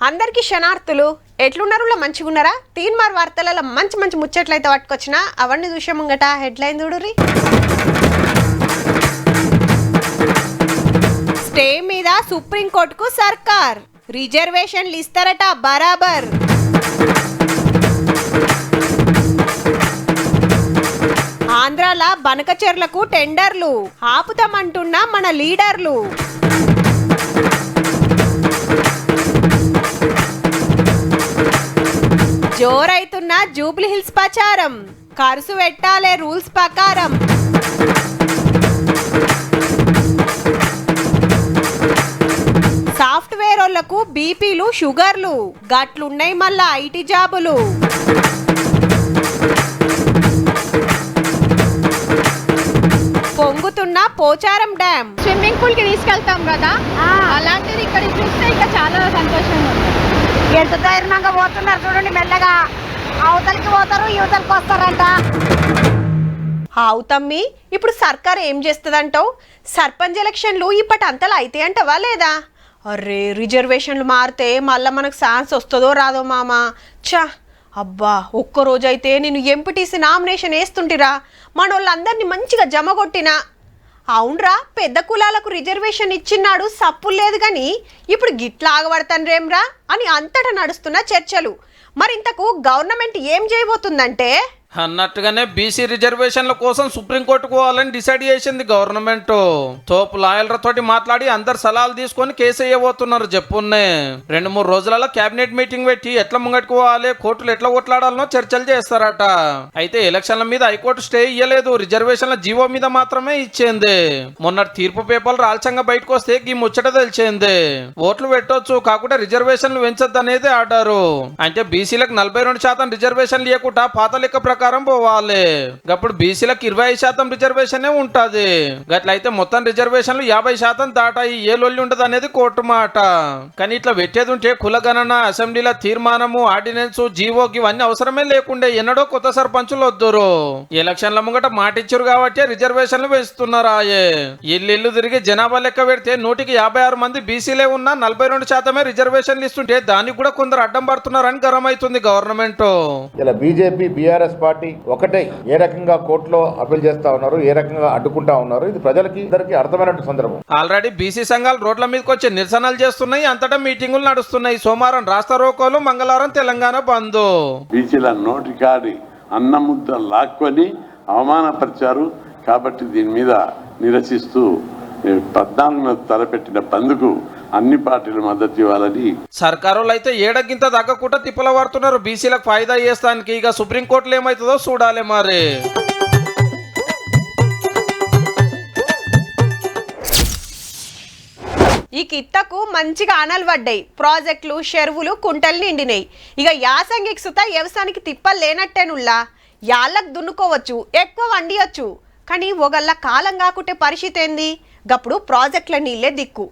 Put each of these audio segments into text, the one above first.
అందరికీ క్షణార్థులు ఎట్లున్నారులో మంచిగున్నారా? తీన్మార్ వార్తలలో మంచి మంచి ముచ్చట్లయితే పట్టుకొచ్చినా అవన్నీ చూసే ముంగట హెడ్లైన్ చూడుర్రి. స్టే మీద సుప్రీంకోర్టుకు సర్కార్, రిజర్వేషన్లు ఇస్తారట బరాబర్. ఆంధ్రాల బనకచెర్లకు టెండర్లు ఆపుతామంటున్న మన లీడర్లు. జోరైతున్న జూబ్లీ హిల్స్ ప్రచారం, ఖర్చు పెట్టాలే రూల్స్ ప్రకారం. సాఫ్ట్వేర్ వాళ్ళకు బీపీలు షుగర్లు గట్లున్నాయి మళ్ళా ఐటీ జాబులు. పొంగుతున్న పోచారం డ్యామ్, స్విమ్మింగ్ పూల్ కి తీసుకెళ్తాం కదా, అలాంటిది ఇక్కడ చూస్తే ఇంకా చాలా సంతోషంగా ఉంది. ఎంత ధైర్యంగా పోతున్నారు చూడండి, మెల్లగా అవతలికి పోతారు యువతలకి వస్తారంట. అవుతమ్మి, ఇప్పుడు సర్కార్ ఏం చేస్తుందంటావు? సర్పంచ్ ఎలక్షన్లు ఇప్పటి అంతలా అయితే అంటవా లేదా? అరే రిజర్వేషన్లు మారితే మళ్ళీ మనకు ఛాన్స్ వస్తుందో రాదో మామా. చా అబ్బా, ఒక్కరోజైతే నేను ఎంపీటీసీ నామినేషన్ వేస్తుంటిరా, మన వాళ్ళందరినీ మంచిగా జమ కొట్టినా. అవునరా, పెద్ద కులాలకు రిజర్వేషన్ ఇచ్చినాడు సప్పులు లేదు కానీ ఇప్పుడు గిట్లా ఆగబడతాన్రేమ్రా అని అంతటా నడుస్తున్న చర్చలు. మరింతకు గవర్నమెంట్ ఏం చేయబోతుందంటే అన్నట్టుగానే బీసీ రిజర్వేషన్ల కోసం సుప్రీంకోర్టుకు పోవాలని డిసైడ్ చేసింది గవర్నమెంట్. తోపు లాయర్లతోటి మాట్లాడి అందరు సలహాలు తీసుకొని కేసు వేయబోతున్నారు. చెప్పున్నే 2-3 రోజులలో కేబినెట్ మీటింగ్ పెట్టి ఎట్లా ముంగట్టుకు పోవాలి, కోర్టులు ఎట్లా కొట్లాడాలనో చర్చలు చేస్తారట. అయితే ఎలక్షన్ల మీద హైకోర్టు స్టే ఇయ్యలేదు, రిజర్వేషన్ల జీవో మీద మాత్రమే ఇచ్చింది. మొన్న తీర్పు పేపర్లు ఆలస్యంగా బయటకు వస్తే ఈ ముచ్చట తెలిసింది. ఓట్లు పెట్టొచ్చు, కాకుండా రిజర్వేషన్లు పెంచొద్దు అనేది ఆడారు. అంటే బీసీలకు 42% రిజర్వేషన్లు ఇవ్వకుండా పాత లెక్క ప్రకారం పోవాలి. అప్పుడు బీసీలకు 25% రిజర్వేషనే ఉంటది. గట్లయితే మొత్తం రిజర్వేషన్లు 50% దాటాయి. ఏ లొల్లి ఉండదు అనేది కోర్టు మాట. కానీ ఇట్లా పెట్టేది ఉంటే కులగణన, అసెంబ్లీల తీర్మానము, ఆర్డినెన్స్, జీవో ఇవన్నీ అవసరమే లేకుండే. ఎన్నడో కొత్త సర్పంచులు వద్దురు. ఎలక్షన్ల ముంగట మాటిచ్చారు కాబట్టి రిజర్వేషన్లు వేస్తున్నారు. ఇల్లు తిరిగి జనాభా లెక్క పెడితే 156 మంది బీసీలే ఉన్నా 42% రిజర్వేషన్లు ఇస్తుంటే దానికి కూడా కొందరు అడ్డం పడుతున్నారని గరమైతుంది గవర్నమెంట్. ఇలా బీజేపీ బీఆర్ఎస్ పార్టీ ఒకటే ఏ రకంగా కోర్టులో అప్పీల్ చేస్తా ఉన్నారు, ఏ రకంగా అడ్డుకుంటా ఉన్నారు, ఇది ప్రజలకి అందరికీ అర్థమైనట్టు సందర్భం. ఆల్రెడీ బీసీ సంఘాలు రోడ్ల మీదకి వచ్చి నిరసనలు చేస్తున్నాయి, అంతటా మీటింగులు నడుస్తున్నాయి. సోమవారం రాస్తా రోకోలు, మంగళవారం తెలంగాణ బంద్. బీసీల నోటికాడి అన్న ముద్ద లాక్కొని అవమానపరిచారు కాబట్టి దీని మీద నిరసిస్తూ 14న తలపెట్టిన బంద్కు అన్ని పార్టీలు మద్దతు ఇవ్వాలని సర్కారులు అయితే ఏడగింత తగ్గకుండా తిప్పల పడుతున్నారు బీసీలకు ఫాయిదా చేస్తానికి. ఇక సుప్రీంకోర్టులో ఏమవుతుందో చూడాలి మరి. ఈ కిత్తకు మంచిగా ఆనలు పడ్డాయి. ప్రాజెక్టులు, చెరువులు, కుంటలు నిండినాయి. ఇక యాసంగికి సుత వ్యవసాయానికి తిప్పలు లేనట్టేనుల్లా. యాళ్ళకు దున్నుకోవచ్చు, ఎక్కువ వండియచ్చు. కానీ ఒకళ్ళ కాలం కాకుంటే పరిస్థితి ఏంది? గప్పుడు ప్రాజెక్టుల నీళ్ళే దిక్కు.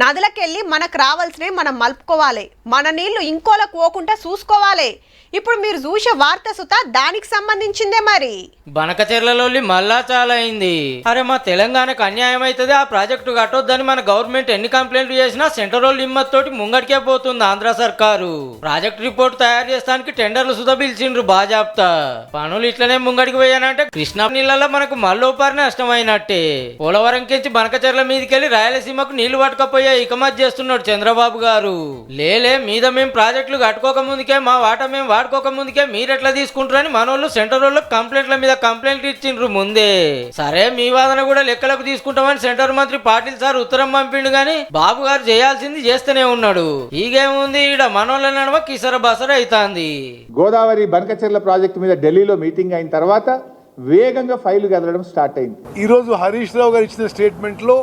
నదులకెళ్ళి మనకు రావాల్సినవి మనం మలుపుకోవాలి, మన నీళ్లు ఇంకోలకు పోకుండా చూసుకోవాలి. ఇప్పుడు మీరు చూసే వార్త సుత దానికి సంబంధించిందే. మరి బనకచెర్లలో మళ్ళా చాలా అయింది. అరే మా తెలంగాణకు అన్యాయం అవుతుంది, ఆ ప్రాజెక్టు కట్టొద్దని మన గవర్నమెంట్ ఎన్ని కంప్లైంట్లు చేసినా సెంట్రల్ హిమ్మత్ తోటి ముంగడికే పోతుంది ఆంధ్ర సర్కారు. ప్రాజెక్ట్ రిపోర్ట్ తయారు చేస్తానికి టెండర్లు సుధా పిలిచిండ్రు బాజాప్తా. పనులు ఇట్లనే ముంగడికి పోయానంటే కృష్ణా నీళ్ళలో మనకు మళ్ళోపారి నష్టమైనట్టే. పోలవరం కించి బనకచెర్ల మీదకెళ్లి రాయలసీమకు నీళ్లు పట్టుకపోయా ఇకమత్ చేస్తున్నాడు చంద్రబాబు గారు. లేలే మీద మేము ప్రాజెక్టులు కట్టుకోక ముందుకే, మా వాటా మేము వాడుకోక ముందుకే మీరెట్లా తీసుకుంటారని మనోళ్ళు సెంటర్ వాళ్ళకి కంప్లైంట్ల మీద కంప్లైంట్ ఇచ్చిండ్రు ముందే. సరే మీ వాదన కూడా లెక్కలకు తీసుకుంటామని సెంటర్ మంత్రి పాటిల్ సార్ ఉత్తరం పంపిండు గాని బాబు గారు చేయాల్సింది చేస్తూనే ఉన్నాడు. ఈగేముంది, ఈడ మనోళ్ళ నడవ కిసర బసర అవుతాంది. గోదావరి బనకచెర్ల ప్రాజెక్టు మీద ఢిల్లీలో మీటింగ్ అయిన తర్వాత వేగంగా ఫైలు కదలడం స్టార్ట్ అయింది. ఈరోజు హరీష్ రావు గారు ఇచ్చిన స్టేట్మెంట్ లో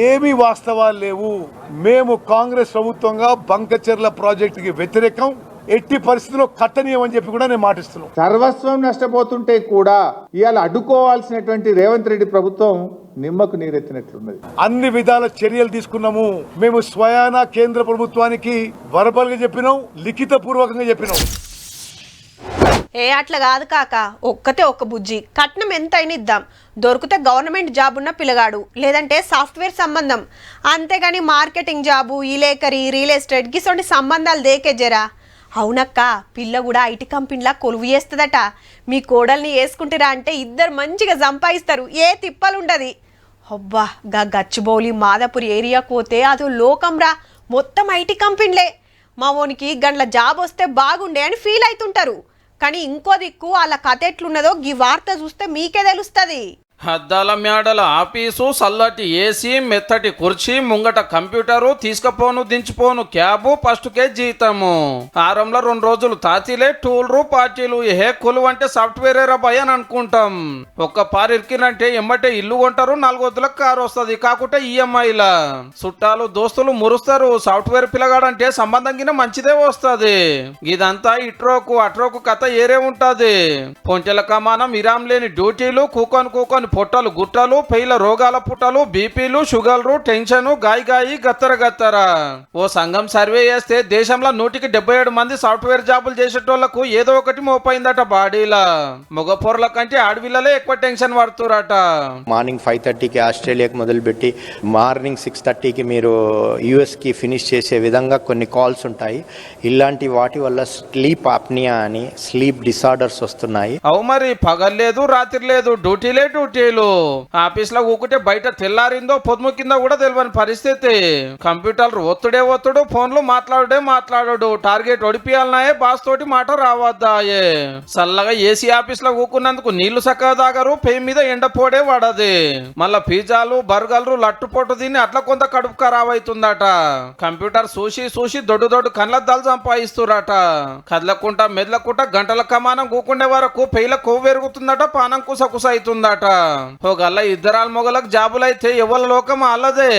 ఏమీ వాస్తవాలు లేవు. మేము కాంగ్రెస్ ప్రభుత్వంగా బంకచెర్ల ప్రాజెక్టుకి వ్యతిరేకం, ఎట్టి పరిస్థితుల్లో కట్టనీయమని చెప్పి కూడా నేను మాటిస్తున్నాను. సర్వస్వం నష్టపోతుంటే కూడా ఇవాళ అడ్డుకోవాల్సినటువంటి రేవంత్ రెడ్డి ప్రభుత్వం నిమ్మకు నీరెత్తినట్లున్నది. అన్ని విధాల చర్యలు తీసుకున్నాము. మేము స్వయాన కేంద్ర ప్రభుత్వానికి వరబల్గా చెప్పినాం, లిఖిత పూర్వకంగా చెప్పినాం. ఏ అట్లా కాదు కాక, ఒక్కతే ఒక్క బుజ్జి, కట్నం ఎంతైనా ఇద్దాం, దొరికితే గవర్నమెంట్ జాబ్ ఉన్న పిల్లగాడు, లేదంటే సాఫ్ట్వేర్ సంబంధం, అంతేగాని మార్కెటింగ్ జాబు, ఇలేకరి, రియల్ ఎస్టేట్ గిసొంటి సంబంధాలు దేకేజరా. అవునక్క, పిల్ల కూడా ఐటీ కంపెనీలా కొలువు చేస్తుందట. మీ కోడల్ని వేసుకుంటారా అంటే ఇద్దరు మంచిగా సంపాదిస్తారు, ఏ తిప్పలుండది. అబ్బా, గచ్చిబౌలి మాదాపూర్ ఏరియాకు పోతే అదో లోకంరా, మొత్తం ఐటీ కంపెనీలే. మా ఓనికి గండ్ల జాబ్ వస్తే బాగుండే అని ఫీల్ అవుతుంటారు. కానీ ఇంకో దిక్కు వాళ్ళ కథ ఎట్లున్నదో ఈ వార్త చూస్తే మీకే తెలుస్తుంది. అద్దాల మేడల ఆఫీసు, సల్లటి ఏసీ, మెత్తటి కుర్చీ, ముంగట కంప్యూటరు, తీసుకపోను దించిపోను క్యాబు, ఫస్ట్కే జీతము. వారంలో 2 రోజులు తాతీలే, టూర్లు, పార్టీలు. ఏ కొలువు అంటే సాఫ్ట్వేర్ భయ అని అనుకుంటాం. ఒక్క పారు ఇరికినంటే ఎమ్మటే ఇల్లు కొంటారు, 4 వద్దులకు కారు వస్తుంది, కాకుంటే ఈఎంఐల. చుట్టాలు దోస్తులు మురుస్తారు. సాఫ్ట్వేర్ పిల్లగాడంటే సంబంధం కింద మంచిదే వస్తుంది. ఇదంతా ఇట్రోకు అట్రోకు కథ ఏరే ఉంటది. పొంచెల కమానం, ఇరాం లేని డ్యూటీలు, కూకొని పొట్టలు గుట్టలు, పెయిల రోగాల పుట్టలు, బీపీలు, షుగర్లు, టెన్షన్, గాయి గత్తర. ఓ సంఘం సర్వే చేస్తే దేశంలో 177 మంది సాఫ్ట్వేర్ జాబులు చేసేటోళ్లకు ఏదో ఒకటి మోపైందట బాడీలా. మగ పొరల కంటే ఆడవిల్లలే ఎక్కువ టెన్షన్ పడుతురట. మార్నింగ్ 5:30కి ఆస్ట్రేలియాకి మొదలుపెట్టి మార్నింగ్ 6:30కి మీరు యుఎస్కి ఫినిష్ చేసే విధంగా కొన్ని కాల్స్ ఉంటాయి. ఇలాంటి వాటి వల్ల స్లీప్ ఆప్నియా అని స్లీప్ డిసార్డర్స్ వస్తున్నాయి. అవు మరి, పగల్లేదు రాత్రి లేదు, డ్యూటీలే డ్యూటీలు. ఆఫీస్ లో కూకుంటే బయట తెల్లారిందో పొద్దుము కింద కూడా తెలియని పరిస్థితి. కంప్యూటర్ ఒత్తుడు, ఫోన్లు మాట్లాడు. టార్గెట్ ఒడిపియాలనాయే, బాస్ తోటి మాట రావద్దాయే. చల్లగా ఏసీ ఆఫీస్ లో కూకున్నందుకు నీళ్లు చక్కగా తాగరు, పెయి మీద ఎండపోడే వాడది. మళ్ళా పిజ్జాలు, బర్గర్లు, లట్టుపోటు తిని అట్లా కొంత కడుపు ఖరాబ్ అవుతుందట. కంప్యూటర్ చూసి దొడ్డు కళ్ళద్దాలు సంపాదిస్తురట. కదలకుంటా మెదలకుంటా గంటల కమానం కూకుండే వరకు పెయిల కొవ్వు పెరుగుతుందట, పానం కుసకుస అవుతుందట. ఒకళ్ళ ఇద్దరాల మొగలకు జాబులైతే ఎవరి లోకం అల్లదే.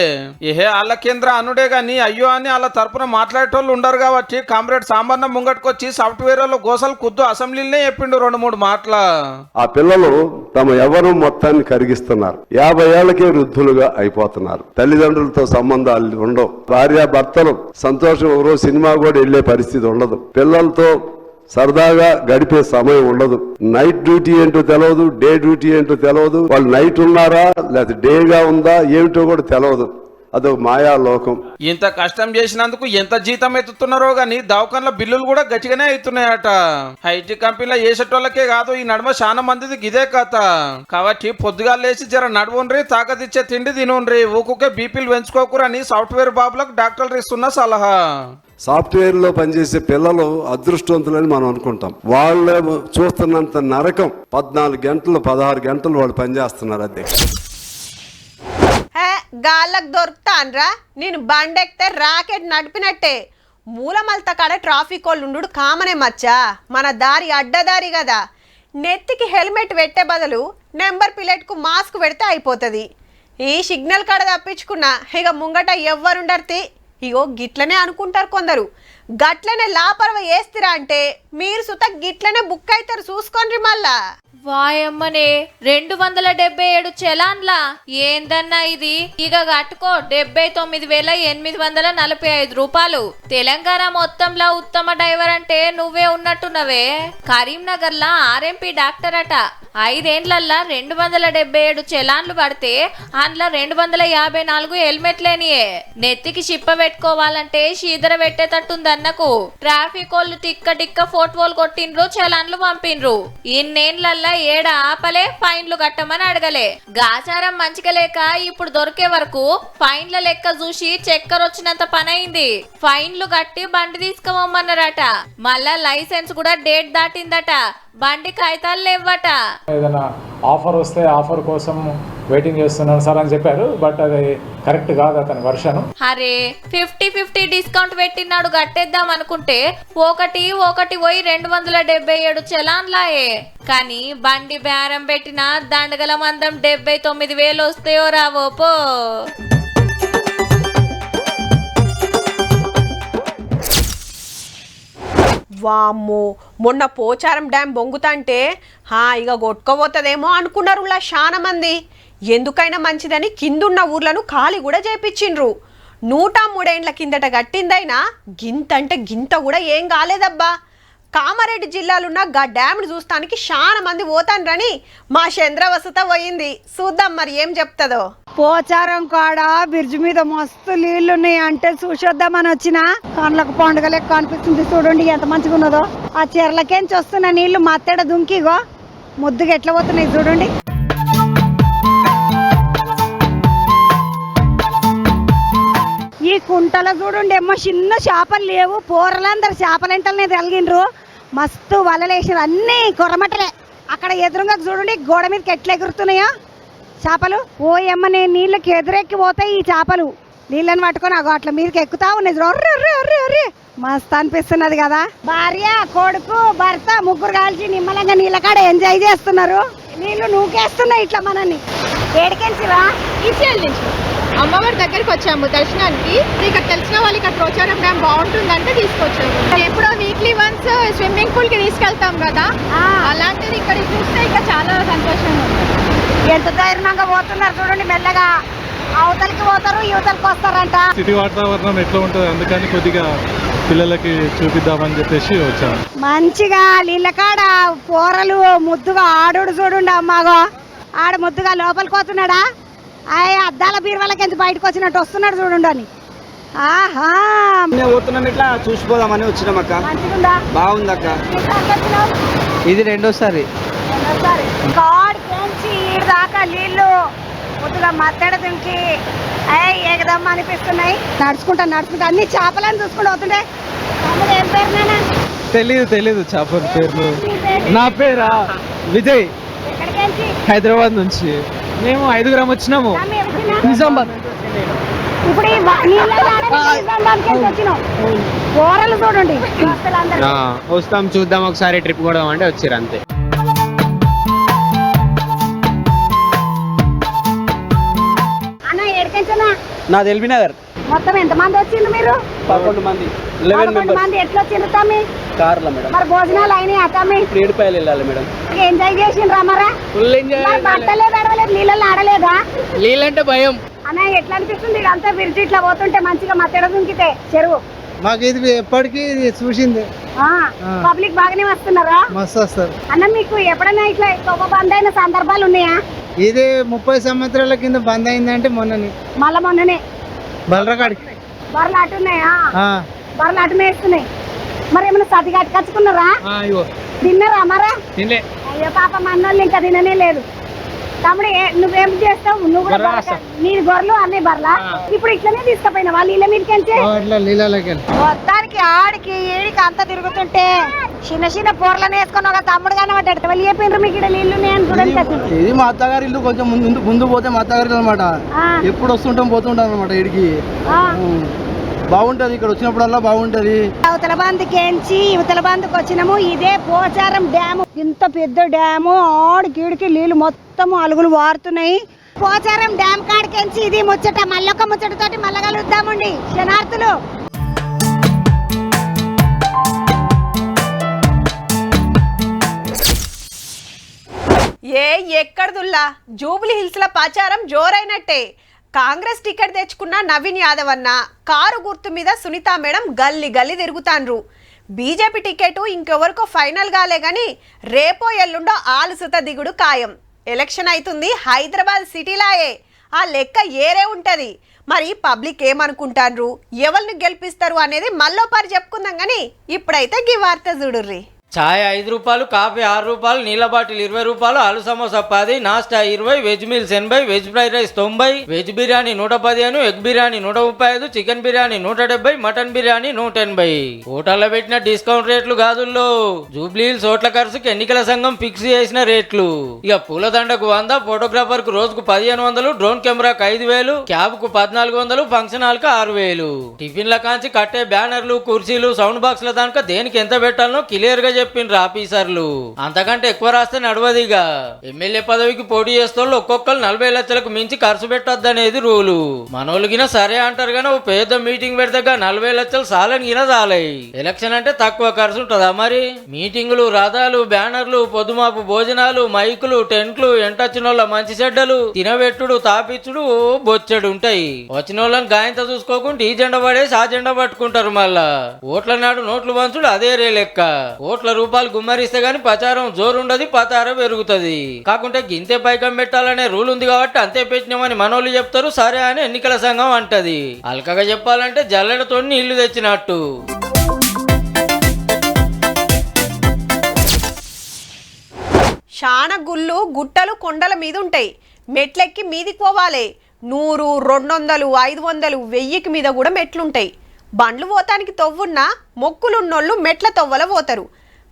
ఏహే వాళ్ళ కేంద్ర అనుడే గాని అయ్యో అని వాళ్ళ తరపున మాట్లాడేటోళ్ళు ఉండరు కాబట్టి కామ్రేడ్ సాంబన్న ముంగట్టుకొచ్చి సాఫ్ట్వేర్ లో గోసలు కుద్దు అసెంబ్లీనే చెప్పిండు 2-3 మాటల. ఆ పిల్లలు తమ ఎవరు మొత్తాన్ని కరిగిస్తున్నారు. 50 ఏళ్లకే వృద్ధులుగా అయిపోతున్నారు. తల్లిదండ్రులతో సంబంధాలు ఉండవు. భార్యాభర్తలు సంతోషం ఎవరో సినిమా కూడా వెళ్లే పరిస్థితి ఉండదు. పిల్లలతో సరదాగా గడిపే సమయం ఉండదు. నైట్ డ్యూటీ ఏంటో తెలియదు, డే డ్యూటీ ఏంటో తెలియదు. వాళ్ళు నైట్ ఉన్నారా లేకపోతే డేగా ఉందా ఏమిటో కూడా తెలియదు. అదొక మాయా లోకం. ఇంత కష్టం చేసినందుకు ఎంత జీతం ఎత్తుతున్నారో గాని దవాఖాన్ల బిల్లులు కూడా గట్టిగానే అవుతున్నాయట. ఐటీ కంపెనీలో వేసేటోళ్ళకే కాదు, ఈ నడుమ చాలా మందిది ఇదే కథ. కాబట్టి పొద్దుగా లేచి జర నడువుండ్రి, తాకతిచ్చే తిండి తినుండ్రి, ఊకుకే బీపీలు పెంచుకోకురని సాఫ్ట్వేర్ బాబులకు డాక్టర్లు ఇస్తున్న సలహా. సాఫ్ట్వేర్ లో పనిచేసే పిల్లలు అదృష్టవంతులని మనం అనుకుంటాం. వాళ్ళు చూస్తున్నంత నరకం 14 గంటలు 16 గంటలు వాళ్ళు పనిచేస్తున్నారు. అదే గాళ్ళకు దొరుకుతాన్రా, నేను బండెక్తే రాకెట్ నడిపినట్టే. మూలమల్త కాడ ట్రాఫిక్ వాళ్ళు ఉండు కామనే మచ్చా, మన దారి అడ్డదారి కదా. నెత్తికి హెల్మెట్ పెట్టే బదులు నెంబర్ ప్లేట్కు మాస్క్ పెడితే అయిపోతుంది. ఈ సిగ్నల్ కాడ తప్పించుకున్నా ఇక ముంగట ఎవ్వరుండర్తి. ఇగో గిట్లనే అనుకుంటారు కొందరు. గట్లనే లాపరవ వేస్తురా అంటే మీరు సుత గిట్లనే బుక్ అవుతారు, చూసుకోండి మళ్ళా. వాయమ్మనే 277 చలాన్లా, ఏందన్నా ఇది? ఇక కట్టుకో 79,845 రూపాయలు. తెలంగాణ మొత్తంలో ఉత్తమ డ్రైవర్ అంటే నువ్వే ఉన్నట్టున్నవే. కరీంనగర్ లా ఆర్ఎంపీ డాక్టర్ అట. 5 ఏండ్లల్లా 277 చలాన్లు పడితే అందులో 254 హెల్మెట్లేనియే. నెత్తికి చిప్ప పెట్టుకోవాలంటే షీదర పెట్టేటట్టుందన్నకు. ట్రాఫిక్ వాళ్ళు టిక్క ఫోటోలు కొట్టిండ్రు, చలాన్లు పంపిండ్రు. ఇన్నేళ్లల్లా ఏడ ఆపలే, ఫైన్లు కట్టమని అడగలే. గాచారం మంచిగా లేక ఇప్పుడు దొరికే వరకు ఫైన్ల లెక్క చూసి చక్కెర వచ్చినంత పనైంది. ఫైన్లు కట్టి బండి తీసుకుపోమన్నారట. మళ్ళా లైసెన్స్ కూడా డేట్ దాటిందట, బండి కాగితాలు లేవట. ఏదైనా ఆఫర్ వస్తే ఆఫర్ కోసం వెయిటింగ్ చేస్తున్నాను సార్ అని చెప్పారు. బట్ అది కరెక్ట్ కాదు అతని వర్షన్. అరే 50-50 డిస్కౌంట్ పెట్టినాడు, కట్టేద్దాం అనుకుంటే ఒకటి పోయి 277 చలాన్లాయే. కానీ బండి బేరం పెట్టిన దండగల మందం 79,000 వస్తాయో రావో పో. వామ్మో, మొన్న పోచారం డ్యాం బొంగుతంటే ఇక కొట్టుకోబోతుందేమో అనుకున్నారు చాలా మంది. ఎందుకైనా మంచిదని కిందున్న ఊర్లను ఖాళీ కూడా చేపించిండ్రు. 103 ఏండ్ల కిందట కట్టిందైనా గింత అంటే గింత కూడా ఏం కాలేదబ్బా. కామారెడ్డి జిల్లాలున్న గా డ్యామ్ను చూస్తానికి చాలా మంది పోతాన్రని మా చంద్రవసత పోయింది. చూద్దాం మరి ఏం చెప్తుందో. పోచారం కాడ బ్రిడ్జ్ మీద మస్తు నీళ్లు ఉన్నాయి అంటే చూసొద్దామని వచ్చిన కళ్ళకు పండుగ లెక్క అనిపిస్తుంది. చూడండి ఎంత మంచిగా ఉన్నదో. ఆ చెర్లకేంచి వస్తున్న నీళ్లు మత్తెడ దుంకిగో ముద్దుగా ఎట్లా పోతున్నాయి చూడండి. ఈ కుంటలో చూడండి ఏమో చిన్న చేపలు లేవు. పోరలందరు చేపలంటలనే తగిలిండ్రు. మస్తు వలలేసారు, అన్ని కొరమటలే. అక్కడ ఎదురుగా చూడండి గోడ మీదకి ఎట్లా ఎగురుతున్నాయో చేపలు. ఓ ఎమ్మ నేను నీళ్ళకి ఎదురెక్కి పోతాయి ఈ చేపలు. నీళ్ళని పట్టుకొని అట్లా మీదకి ఎక్కుతా ఉన్నాయి. ఒర్రి మస్తు అనిపిస్తున్నది కదా. భార్య కొడుకు భర్త ముగ్గురు కలిసి నిమ్మలంగా నీళ్ళ కాడ ఎంజాయ్ చేస్తున్నారు. నీళ్లు నూకేస్తున్నాయి ఇట్లా మనల్ని. ఏడికెంచిరా అమ్మవారి దగ్గరికి వచ్చాము దర్శనానికి. ఇక్కడ తెలిసిన వాళ్ళు ఇక్కడ పోచారం డ్యామ్ బాగుంటుందంటే తీసుకొచ్చాము. ఎప్పుడో వీక్లీ వన్స్ స్విమ్మింగ్ పూల్ కి తీసుకెళ్తాం కదా, అలాంటిది ఇక్కడ చూస్తే ఇంకా చాలా సంతోషంగా ఉంది. ఎంత ధైర్యంగా పోతున్నారు చూడండి. మెల్లగా అవతలికి పోతారు, యువతలకి వస్తారంట. సిటీ వాతావరణం ఎట్లా ఉంటుంది అందుకని కొద్దిగా పిల్లలకి చూపిద్దామని చెప్పేసి వచ్చాము. మంచిగా నీళ్ళ కాడ కూరలు ముద్దుగా ఆడు చూడండి. అమ్మాగో ఆడ ముద్దుగా లోపలికి పోతున్నాడా. అద్దాల బీరువాళ్ళకి ఎంత బయటకు వచ్చినట్టు వస్తున్నాడు చూడండి అని. ఆహా పోతున్నాం ఇట్లా చూసిపోదామని వచ్చినాం అక్క. మంచిగుందా? బాగుంది అక్క. ఇది రెండోసారి. కాడికేంచి దాకా నీళ్లు ముద్దుగా మత్తెడ దుంకి ఏకదమ్మ అనిపిస్తున్నాయి. నడుచుకుంటా అన్ని చేపలని చూసుకుంటూ అవుతుండే. తమ్ముడు ఏం పేరు నాన్న? తెలీదు చేపల పేర్లు. నా పేరా విజయ్. ఎక్కడికేంచి? హైదరాబాద్ నుంచి. మేము 5 వచ్చినాము. నిజామాబాద్. ఇప్పుడు కూరలు చూడండి. వస్తాం చూద్దాం ఒకసారి ట్రిప్ కూడా అంటే వచ్చారు అంతే. అన్న ఏడికెంచనా? నాది ఎల్బీ నగర్. మొత్తం ఎంత మంది వచ్చిండ్రు మీరు? 11 మంది. 11 మంది. ఎట్లా వచ్చిండ్రు తమ్మి? కార్లో మేడం. మరి భోజనాలు అయినాయా తమ్మి? ఏడుపాయలు వెళ్ళాలి మేడం. ఎంజాయ్ చేసిండ్రా మరా? Full enjoy. బట్టలేదు ఆడలేదు నీళ్ళల్లో ఆడలేదా? నీళ్ళంటే భయం అన్న ఎట్లా అనిపిస్తుంది? ఇదంతా బ్రిడ్జ్ ఇట్లా పోతుంటే మంచిగా మత్తెడ దుంకితే చెరువు. మాకు ఇది ఎప్పటికీ చూసింది. పబ్లిక్ బాగానే వస్తున్నారా? మస్తు వస్తారు అన్న. మీకు ఎప్పుడైనా ఇట్లా తొవ్వ బంద్ అయిన సందర్భాలు ఉన్నాయా? ఇది 30 సంవత్సరాల కింద బంద్ అయిందంటే మొన్ననే బలరకాడికి బర్రెలు అటున్నాయా? బర్రెలు అటు వేస్తున్నాయి. మరి ఏమైనా సతి కట్టుకొచ్చుకున్నారా? తిన్నారా మరా? అయ్యో పాప మన్నోళ్ళు ఇంకా తిననే లేదు. తమ్ముడు నువ్వేం చేస్తావు? నువ్వు కూడా నీది గొర్రెలు అన్నీ బర్లా. ఇప్పుడు ఇట్లనే తీసుకుపోయినా వాళ్ళు నీళ్ళ మీదకెళ్తే మొత్తానికి ఆడికి ఏడికి అంతా తిరుగుతుంటే చిన్న చిన్న పొరలను వేసుకొని ఒక తమ్ముడు కానీ పడ్డాడు. వాళ్ళు చెప్పిండ్రు మీకు ఇక్కడ నీళ్లు ఉన్నాయని చూడండి. ఇది మా అత్తగారి ఇల్లు. కొంచెం ముందు పోతే మా అత్తగారి అనమాట. ఎప్పుడు వస్తుంటాం పోతుంటాం అనమాట. ఇడికి బాగుంటది. ఇక్కడ వచ్చినప్పుడల్లా బాగుంటది. అవతల బందుకేంచి ఇవతల బందుకు వచ్చినాము. ఇదే పోచారం డ్యాము. ఇంత పెద్ద డ్యాము. ఆడికిడికి నీళ్లు మొత్తం అలుగులు వారుతున్నాయి. పోచారం డ్యామ్ కాడికెంచి ఇది ముచ్చట. మళ్ళొక ముచ్చటతోటి మళ్ళా కలుద్దామండి శనార్థులు. ఎక్కడదుల్లా జూబ్లీ హిల్స్ ల ప్రచారం జోరైనట్టే. కాంగ్రెస్ టికెట్ తెచ్చుకున్న నవీన్ యాదవ్ అన్న కారు గుర్తు మీద సునీత మేడం గల్లీ గల్లీ తిరుగుతాండ్రు. బీజేపీ టికెట్ ఇంకెవరికో ఫైనల్ కాలే గాని రేపో ఎల్లుండో ఆలుసుత దిగుడు ఖాయం. ఎలక్షన్ అవుతుంది హైదరాబాద్ సిటీలాయే. ఆ లెక్క ఏరే ఉంటది. మరి పబ్లిక్ ఏమనుకుంటాండ్రు, ఎవరిని గెలిపిస్తారు అనేది మళ్ళోపారి చెప్పుకుందాం గాని ఇప్పుడైతే గీ వార్త చూడుర్రి. ఛాయ్ 5 రూపాయలు, కాఫీ 6 రూపాయలు, నీళ్ళ బాటిల్ 20 రూపాయలు, ఆలు samosa 10, నాస్టా 20, veg meals 80, veg fried rice 90, veg biryani 115, egg biryani 135, chicken biryani 170, mutton biryani 180. హోటల్లో పెట్టిన డిస్కౌంట్ రేట్లు కాదుల్లో. జూబ్లీ హిల్స్ ఓట్ల ఖర్చుకి ఎన్నికల సంఘం ఫిక్స్ చేసిన రేట్లు. ఇక పూలదండకు 100, ఫోటోగ్రాఫర్ కు రోజుకు 1500, డ్రోన్ కెమెరాకు 5000, క్యాబ్ కు 1400, ఫంక్షన్ హాల్ కు 6000. టిఫిన్ల కాంచి కట్టే బ్యానర్లు, కుర్చీలు, సౌండ్ బాక్స్ల దానిక దేనికి ఎంత పెట్టాలనో క్లియర్ గా చెప్పిండ్రు ఆఫీసర్లు. అంతకంటే ఎక్కువ రాస్తే నడవదిగా. ఎమ్మెల్యే పదవికి పోటీ చేస్తోళ్ళు ఒక్కొక్కరు 40 లక్షలకు మించి ఖర్చు పెట్టొద్దనేది రూలు. మనోళ్ళకినా సరే అంటారు కానీ ఓ పెద్ద మీటింగ్ పెడతాగా 40 లక్షలు సాలని గిన చాలయి. ఎలక్షన్ అంటే తక్కువ ఖర్చు ఉంటుందా మరి? మీటింగులు, రథాలు, బ్యానర్లు, పొద్దుమాపు భోజనాలు, మైకులు, టెంట్లు, ఎంటొచ్చిన వాళ్ళ మంచి చెడ్డలు, తినబెట్టుడు, తాపిచ్చుడు బొచ్చెడు ఉంటాయి. వచ్చిన వాళ్ళని గాయంతో చూసుకోకుండా ఈ జెండా పడేసి ఆ జెండా పట్టుకుంటారు. మళ్ళా ఓట్ల నాడు నోట్లు పంచుడు అదే రే లెక్క. కోట్ల రూపాయలు గుమ్మరిస్తే గాని ప్రచారం జోరుండదు, పతారం పెరుగుతుంది. కాకుంటే గింతే పైకం పెట్టాలనే రూల్ ఉంది కాబట్టి అంతే పెట్టినామని మనోళ్ళు చెప్తారు. సరే అని ఎన్నికల సంఘం అంటది. అల్కగా చెప్పాలంటే జల్లెడతో నీళ్లు తెచ్చినట్టు. శాన గుళ్ళు, గుట్టలు, కొండల మీద ఉంటాయి. మెట్లెక్కి మీదికి పోవాలి. 100, 200, 500, 1000కి మీద కూడా మెట్లుంటాయి. బండ్లు పోతానికి తవ్వున్నా మొక్కులున్నోళ్ళు మెట్ల తవ్వల పోతారు.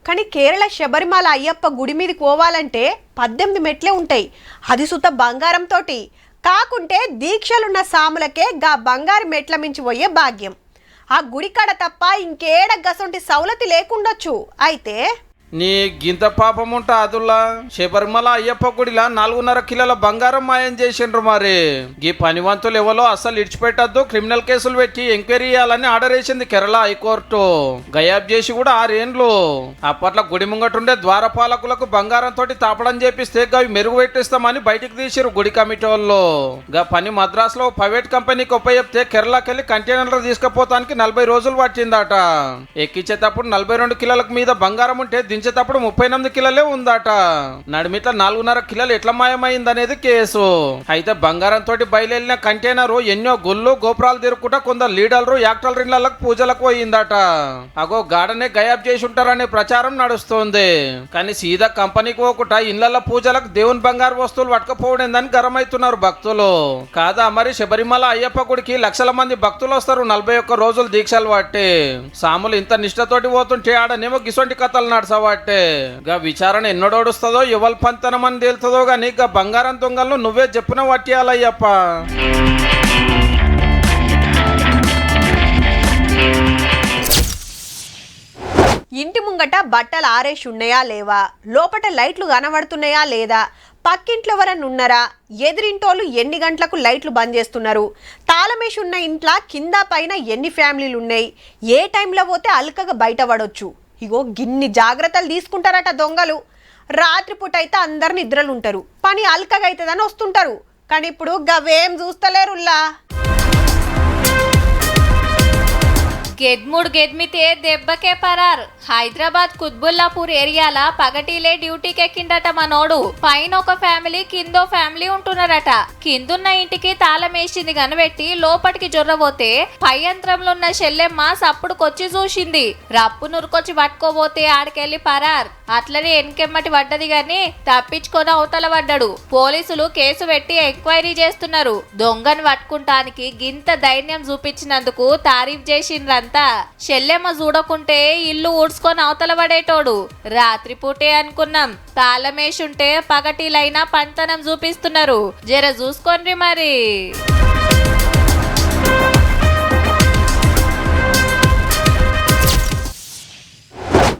కానీ కేరళ శబరిమల అయ్యప్ప గుడి మీదకి పోవాలంటే 18 మెట్లే ఉంటాయి. అది సుత బంగారంతో. కాకుంటే దీక్షలున్న సాములకే గా బంగారు మెట్ల మించి పోయే భాగ్యం. ఆ గుడి కాడ తప్ప ఇంకేడ గసొంటి సౌలతి లేకుండొచ్చు. అయితే నీ గింత పాపం ఉంటా అదుల్లా. శబరిమల అయ్యప్ప గుడిలా 4.5 కిలోల బంగారం మాయం చేసిండ్రు. మరి ఈ పనివంతులు ఎవరో అస్సలు ఇడిచిపెట్టద్దు, క్రిమినల్ కేసులు పెట్టి ఎంక్వైరీ చేయాలని ఆర్డర్ వేసింది కేరళ హైకోర్టు. గయాబ్ చేసి కూడా 6 ఏండ్లు. అప్పట్లో గుడి ముంగటుండే ద్వారపాలకులకు బంగారంతో తాపడం చేపిస్తే అవి మెరుగు పెట్టిస్తామని బయటికి తీసిరు గుడి కమిటీ వాళ్ళు. గా పని మద్రాసులో ప్రైవేట్ కంపెనీకి ఉపయోగితే కేరళకెళ్ళి కంటైనర్లు తీసుకుపోతానికి 40 రోజులు పట్టిందట. ఎక్కించేటప్పుడు 42 కిలోలకు మీద బంగారం ఉంటే దించేటప్పుడు 38 కిలోలే ఉందట. నడిమిట్ల 4.5 కిలోలు ఎట్లా మాయమైంది అనేది కేసు. అయితే బంగారంతో బయలుదేరిన కంటైనర్ ఎన్నో గుళ్ళు, గోపురాలు తిరుగుకుంటా కొందరు లీడర్లు, యాక్టర్ల ఇళ్లకు పూజలకు పోయిందట. అగో గాడనే గయాబ్ చేసి ఉంటారనే ప్రచారం నడుస్తుంది. కానీ సీదా కంపెనీకి పోకుండా ఇళ్లలో పూజలకు దేవుని బంగారు వస్తువులు పట్టుకపోవడిందని గరమైతున్నారు భక్తులు. కాదా మరి శబరిమల అయ్యప్ప గుడికి లక్షల మంది భక్తులు వస్తారు 41 రోజులు దీక్షలు పట్టి. సాములు ఇంత నిష్ఠతోటి పోతుంటే ఆడనేమో గిసొంటి కథలు నడసవా. గా విచారణ ఎన్నడోడుస్తుందో ఎవరి పంతనమని తేలుతుందో గానీ గా బంగారం దొంగలను నువ్వే చెప్పిన వట్టియాలయ్యప్ప. ఇంటి ముంగట బట్టలు ఆరేసి ఉన్నాయా లేవా, లోపట లైట్లు కనబడుతున్నాయా లేదా, పక్కింట్లో ఎవరన్నా ఉన్నారా, ఎదిరింటోళ్ళు ఎన్ని గంటలకు లైట్లు బంద్ చేస్తున్నారు, తాళమేసి ఉన్న ఇంట్లో కింద పైన ఎన్ని ఫ్యామిలీలు ఉన్నాయి, ఏ టైంలో పోతే అల్కగా బయటపడవచ్చు. ఇగో గిన్ని జాగ్రత్తలు తీసుకుంటారట దొంగలు. రాత్రిపూట అయితే అందరు నిద్రలు ఉంటారు, పని అల్కగా అవుతుందని వస్తుంటారు. కానీ ఇప్పుడు గవేం చూస్తలేరుల్లా. గెద్ముడు గెద్మితే దెబ్బకే పరార్. హైదరాబాద్ కుత్బుల్లాపూర్ ఏరియాల పగటిలే డ్యూటీకి ఎక్కిండట మనోడు. పైన ఒక ఫ్యామిలీ, కిందో ఫ్యామిలీ ఉంటున్నారట. కిందున్న ఇంటికి తాళం వేసింది కనబెట్టి లోపటికి జొర్రబోతే పై యంత్రంలో ఉన్న చెల్లెమ్మ సప్పుడుకొచ్చి చూసింది. రప్పు నురుకొచ్చి పట్టుకోబోతే ఆడికెళ్ళి పరార్. అట్లనే ఎన్కెమ్మటి పడ్డది గాని తప్పించుకొని అవతల పడ్డాడు. పోలీసులు కేసు పెట్టి ఎంక్వైరీ చేస్తున్నారు. దొంగను పట్టుకుంటానికి గింత ధైర్యం చూపించినందుకు తారీఫ్ చేసిండ్రంతా. చెల్లెమ్మ చూడకుంటే ఇల్లు ఊడ్చుకొని అవతల పడేటోడు. రాత్రిపూటే అనుకున్నాం, తాళమేషుంటే పగటిలైనా పంతనం చూపిస్తున్నారు. జర చూసుకోండి మరి.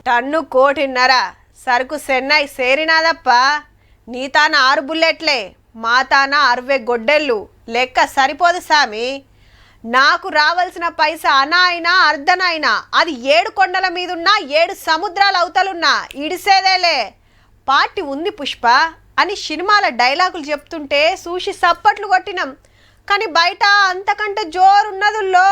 టన్ను 1.5 సరుకు చెన్నై సేరినాదప్ప. నీ తాన 6 బుల్లెట్లే, మా తాన 60 గొడ్డెళ్ళు. లెక్క సరిపోదు సామి. నాకు రావాల్సిన పైసా అనా అయినా అర్ధనైనా అది 7 కొండల మీదున్నా 7 సముద్రాల అవతలున్నా ఇడిసేదేలే. పార్టీ ఉంది పుష్ప అని సినిమాల డైలాగులు చెప్తుంటే చూసి సప్పట్లు కొట్టినాం. కానీ బయట అంతకంటే జోరున్నదుల్లో.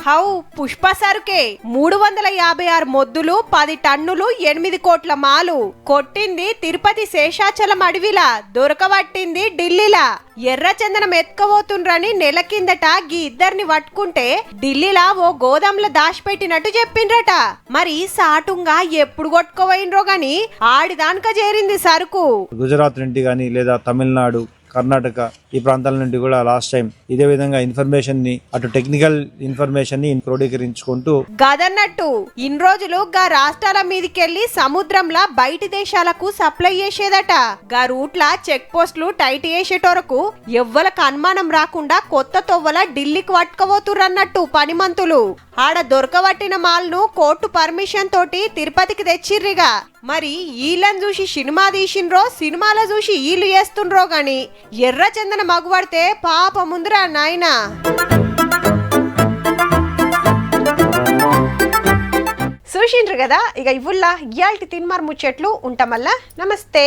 హౌ పుష్ప సరుకే 356 మొద్దులు, 10 టన్నులు, 8 కోట్ల మాలు. కొట్టింది తిరుపతి శేషాచలం అడవిలా, దొరకబట్టింది ఢిల్లీలా. ఎర్రచందనం ఎత్తుకపోతుండ్రని నెల కిందట గీ ఇద్దరిని పట్టుకుంటే ఢిల్లీలా ఓ గోదాంలో దాచిపెట్టినట్టు చెప్పిండ్రట. మరి సాటుంగా ఎప్పుడు కొట్టుకోపోయినరో గాని ఆడిదానిక చేరింది సరుకు. గుజరాత్ నుండి గానీ లేదా తమిళనాడు, కర్ణాటక ఈ ప్రాంతాల నుండి కూడా లాస్ట్ టైం ఇదే విధంగా ఇన్ఫర్మేషన్ ని అటు టెక్నికల్ ఇన్ఫర్మేషన్ ని క్రోడీకరించుకుంటూ గదన్నట్టు ఇన్ని రోజులు గా రాష్ట్రాల మీదకెళ్లి సముద్రంలా బయటి దేశాలకు సప్లై చేసేదట. గా రూట్ల చెక్ పోస్టులు టైట్ చేసేటోరకు ఎవ్వలకు అనుమానం రాకుండా కొత్త తొవ్వల ఢిల్లీకి పట్టుకపోతుర్రన్నట్టు పనిమంతులు. ఆడ దొరకబట్టిన మాల్ను కోర్టు పర్మిషన్ తోటి తిరుపతికి తెచ్చిర్రిగా. మరి ఈళ్ళని చూసి సినిమా తీసిండ్రో సినిమాలో చూసి ఈళ్ళు చేస్తుండ్రో గాని ఎర్ర చందన మగుపడితే పాప ముందురా నాయనా. చూసిండ్రు కదా, ఇక ఇవుల్లా ఇయాల్టి తిన్మార్ ముచ్చట్లు ఉంటామల్లా. నమస్తే.